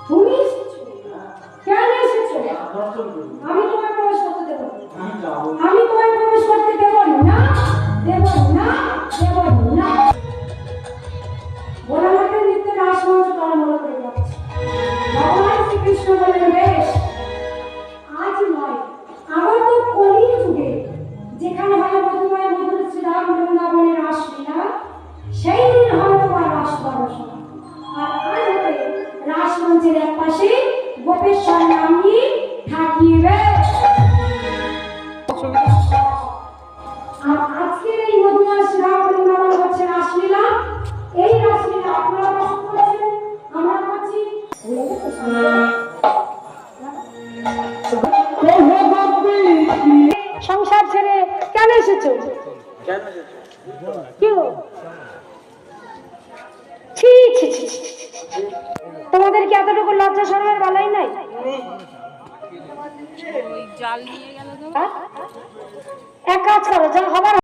তুমি কেন এসেছো? আমি তোমায় প্রবেশ করতে দেব না। আমি তোমায় প্রবেশ করতে দেব না, দেব না, দেব না। ভোলানাথের নিত্যে রাসমঞ্চ টলমল করে যাচ্ছে। ভগবান শ্রীকৃষ্ণ বলেন, বেশ, আজ নয়, আগত কলি যুগে যেখানে হবে মধুময় মধুর শ্রীরাম বৃন্দাবনের রাসলীলা, সেই দিন হবে তোমার রাস দর্শন। আর আজ হতে রাসমঞ্চের এক পাশে গোপেশ্বর নামী থাকিবে। আর আজকের এই মধুময় শ্রীরাম বৃন্দাবন হচ্ছে রাসলীলা। এই রাসলীলা আপনারা দর্শন করছেন, আমরা করছি। সংসার ছেড়ে কেন এসেছো? কি গো? ছি ছি ছি ছি ছি ছি। তোমাদের কি এতটুকু লজ্জা শরমের বেলাই নাই? এক কাজ করো, যা হবার